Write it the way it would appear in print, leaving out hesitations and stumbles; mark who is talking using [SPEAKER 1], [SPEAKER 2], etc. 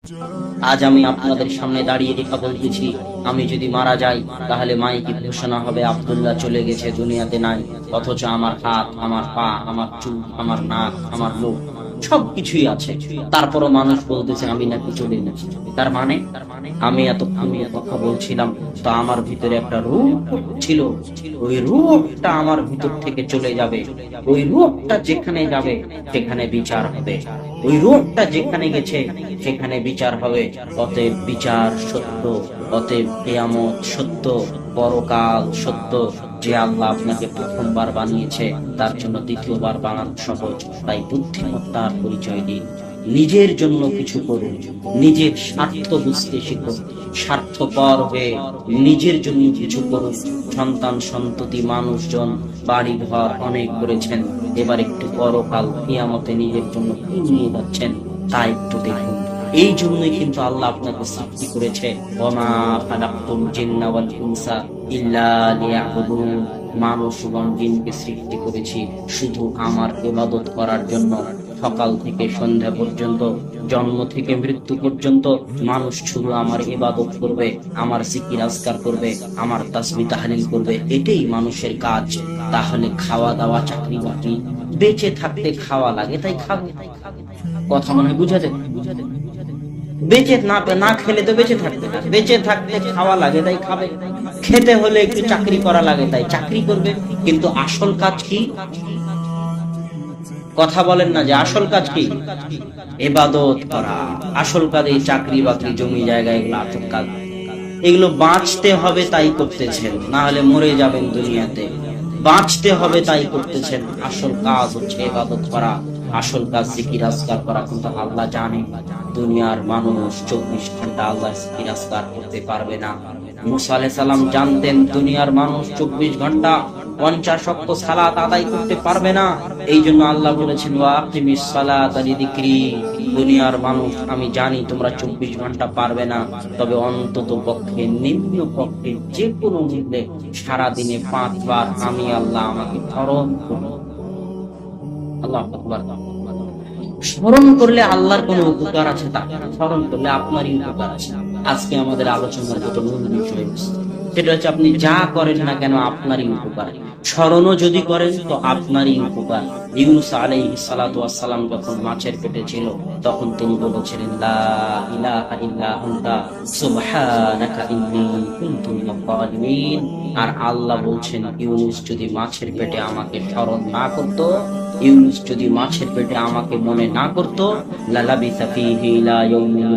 [SPEAKER 1] আজ আমি আপনাদের সামনে দাঁড়িয়ে কথা বলতেছি, আমি যদি মারা যাই তাহলে মাইকে ঘোষণা হবে আব্দুল্লাহ চলে গেছে, দুনিয়াতে নাই। অথচ আমার হাত, আমার পা, আমার চুল, আমার নাক, আমার মুখ সবকিছুই আছে, তারপরও মানুষ বলতেছে আমি নাকি চলে গেছি। তার মানে আমি এতক্ষণ কথা বলছিলাম, তো আমার ভিতরে একটা রূপ ছিল, ওই রূপটা আমার ভিতর থেকে চলে যাবে। ওই রূপটা যেখানে যাবে সেখানে বিচার হবে, ওই রূপটা যেখানে গেছে সেখানে বিচার হবে। অতএব বিচার সত্য, অতএব কিয়ামত সত্য, পরকাল সত্য। যে আল্লাহ আপনাকে প্রথমবার বানিয়েছে তার জন্য দ্বিতীয়বার বানানো সহজ। তাই বুদ্ধিমত্তার পরিচয় দিন, নিজের জন্য কিছু করুন, নিজের স্বার্থ বুঝতে শিখুন, স্বার্থপর হয়ে নিজের জন্য কিছু করুন। সন্তান সন্ততি মানুষজন বাড়ি ঘর অনেক করেছেন, এবার একটু পরকাল কিয়ামতে নিজের জন্য কি নিয়ে যাচ্ছেন তা একটু দেখুন। এই জন্যই কিন্তু আল্লাহ আপনাকে সৃষ্টি করেছে, ওমা খালাকতুল জিন্না ওয়াল ইনসা ইল্লা লিয়াবুদুন। মানুষ এবং জিনকে সৃষ্টি করেছি শুধু আমার ইবাদত করার জন্য। সকাল থেকে সন্ধ্যা পর্যন্ত, জন্ম থেকে মৃত্যু পর্যন্ত মানুষ শুধু আমার ইবাদত করবে, আমার জিকির আজকার করবে, আমার তাসবিহ তাহলিল করবে, এটাই মানুষের কাজ। তাহলে খাওয়া দাওয়া, চাকরি বাকরি, বেঁচে থাকতে খাওয়া লাগে তাই খাবে। কথা মনে বুঝা যায়? বেঁচে না খেলে তো বেঁচে থাকতে না, বেঁচে থাকতে খাওয়া লাগে তাই খাবে, খেতে হলে একটু চাকরি করা লাগে তাই চাকরি করবে। কিন্তু আসল কাজ কি? কথা বলেন না যে আসল কাজ কি? ইবাদত করা। আসল কাজ এই চাকরি বাকরি জমি জায়গা এগুলো আসল কাজ। এগুলো বাঁচতে হবে তাই করতেছেন, না হলে মরে যাবেন দুনিয়াতে। বাঁচতে হবে তাই করতেছেন। আসল কাজ হচ্ছে ইবাদত করা, আসল কাজ জিকির আজকার করা। কিন্তু আল্লাহ জানে দুনিয়ার মানুষ 24 ঘন্টা আল্লাহ জিকির আজকার করতে পারবে না। মুসা আলাইহিস সালাম জানতেন দুনিয়ার মানুষ 24 ঘন্টা 50 ওয়াক্ত সালাত আদায় করতে পারবে না। এই জন্য আল্লাহ বলেছেন ওয়া আকিমিস সালাতা লিযিকরি। দুনিয়ার মানুষ আমি জানি তোমরা 24 ঘন্টা পারবে না, তবে অন্তত পক্ষে নিম্ন পক্ষে যে কোনো মূল্যে সারাদিনে 5 বার আমি আল্লাহ আমাকে স্মরণ করুন। আল্লাহু আকবার। স্মরণ করলে আল্লাহর কোনো উপকার আছে? তা স্মরণ করলে আপনারই উপকার আছে। আজকে আমাদের আলোচনার যেটা মূল বিষয় সেটা হচ্ছে আপনি যা করেন না কেন আপনারই উপকার। স্মরণও যদি করেন তো আপনারই উপকার। ইউনূস আলাইহিস সালাতু ওয়াস সালাম যখন মাছের পেটে ছিল তখন তিনি বলেছিলেন লা ইলাহা ইল্লা আনতা সুবহানাকা ইন্নী কুনতু মিনাজ জালিমিন। আর আল্লাহ বলছেন ইউনূস যদি মাছের পেটে আমাকে স্মরণ না করত, ইউনূস যদি মাছের পেটে আমাকে মনে না করত, লালাবিসা ফীহি ইলা ইয়াউমিল